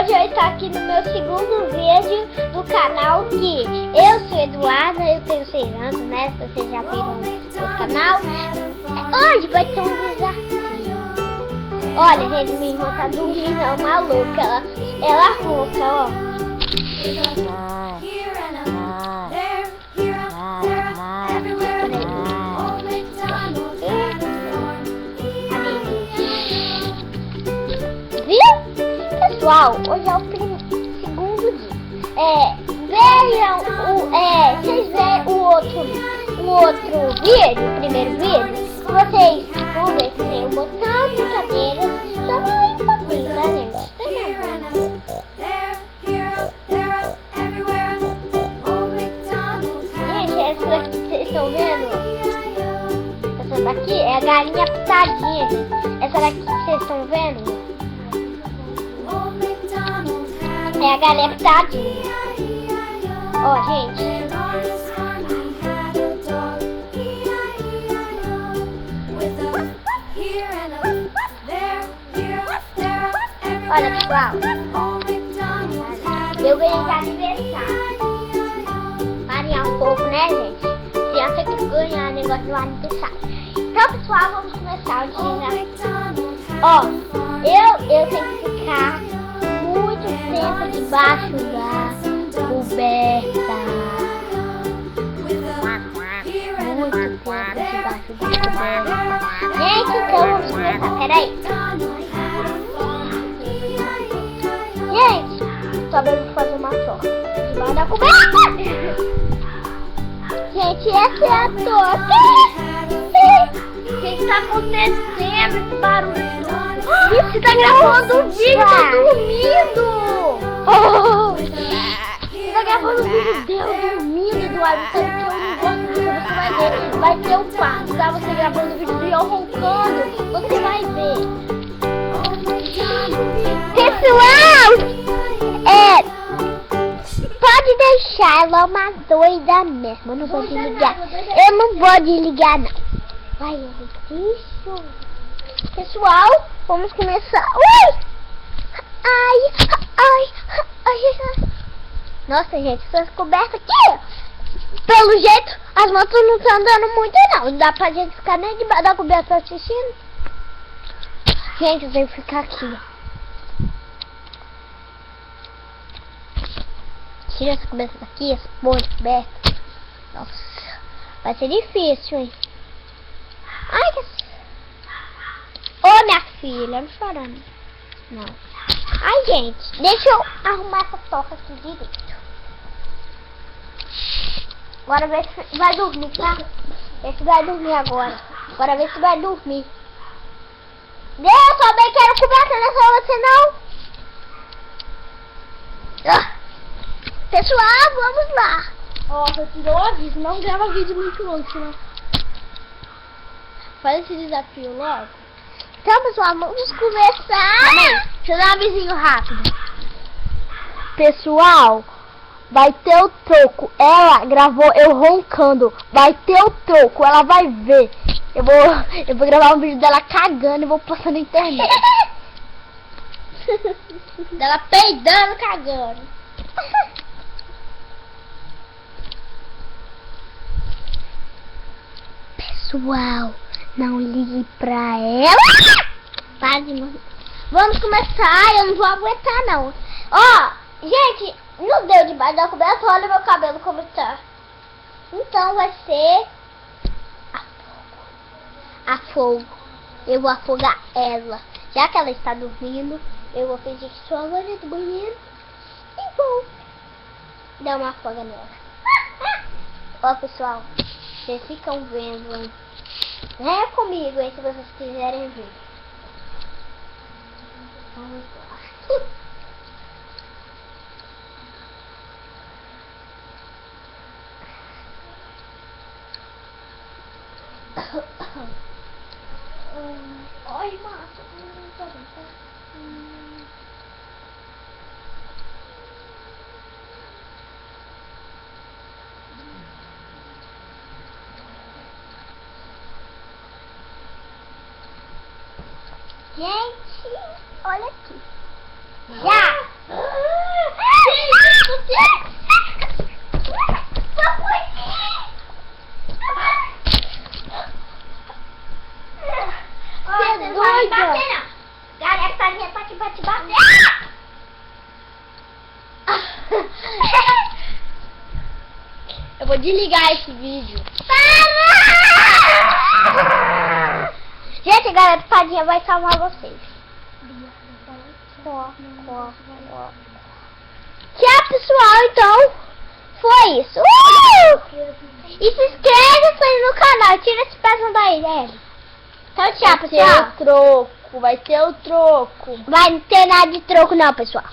hoje eu estou aqui no meu segundo vídeo do canal que eu sou Eduarda, eu tenho 6 anos, né? Se vocês já viram o canal. Hoje vai ter um desafio. Olha, gente, minha irmã tá dormindo, é maluca. Ela ronca, ó. Pessoal, hoje é o segundo dia. Vejam vocês veem o outro vídeo, o primeiro vídeo. Vocês vão ver que tem o botão de brincadeira. Só aí um pouquinho, tá, gente? Gente, essa daqui vocês estão vendo? Essa daqui é a galinha pitadinha. Essa daqui vocês estão vendo? É a galinha pitadinha. Ó, gente. Olha, pessoal. Eu ganhei de aniversário. Variar um pouco, né, gente? Criança que ganha negócio do aniversário. Então, pessoal, vamos começar o desafio. Ó, eu tenho que ficar muito tempo debaixo da coberta. Muito tempo debaixo da coberta. Gente, então vamos começar. Peraí. Gente, talvez eu vou fazer uma torta debaixo da coberta. Gente, essa é a torta. O que está acontecendo? Esse barulho? Você tá gravando um vídeo, tá dormindo! Você tá gravando um vídeo deu dormindo, Eduardo, sabe que eu não gosto disso, você vai ver. Vai ter um quarto, tá? Você gravando o vídeo e eu roncando, você vai ver. Pessoal, pode deixar ela uma doida mesmo, eu não vou desligar. Eu não vou desligar, não. Vai, isso. Pessoal, vamos começar. Ui! Ai. Nossa, gente, essas cobertas aqui, pelo jeito, as motos não estão andando muito, não. Não dá pra gente ficar nem debaixo da coberta assistindo. Gente, eu tenho que ficar aqui, ó. Tira essa coberta daqui, essa porra de coberta. Nossa, vai ser difícil, hein? Ai, que... Ô, minha filha, não chorando. Não. Ai, gente, deixa eu arrumar essa toca aqui direito. Agora ver se vai dormir, tá? Vê se vai dormir agora. Agora ver se vai dormir. Eu também quero coberta, não é só você não. Pessoal, vamos lá. Ó, eu te dou um aviso, não grava vídeo muito longo, senão... Faz esse desafio logo. Então, pessoal, vamos começar. Deixa eu dar um avisinho rápido. Pessoal, vai ter o troco. Ela gravou eu roncando. Vai ter o troco, ela vai ver. Eu vou gravar um vídeo dela cagando e vou postar na internet. Dela peidando, cagando. Pessoal, não ligue pra ela. Vamos começar, eu não vou aguentar não. Ó, gente, não deu debaixo da coberta, olha meu cabelo como tá. Então vai ser a fogo. Eu vou afogar ela. Já que ela está dormindo, eu vou fingir que sou a loira do banheiro e vou dar uma afoga nela. Ó, pessoal, vocês ficam vendo, hein? Venha comigo aí se vocês quiserem ver. Vamos lá. Ai, massa. Tá bem, tá? Gente, olha aqui. Já! Você não vai me bater, não. Galera, tá vindo pra te bater. Eu vou desligar esse vídeo. Para! Gente, a galera do Fadinha vai salvar vocês. Tchau, pessoal, então. Foi isso. E se inscreva no canal. Tira esse peso daí, né? Então, tchau, pessoal. Vai ter o troco. Vai não ter nada de troco, não, pessoal.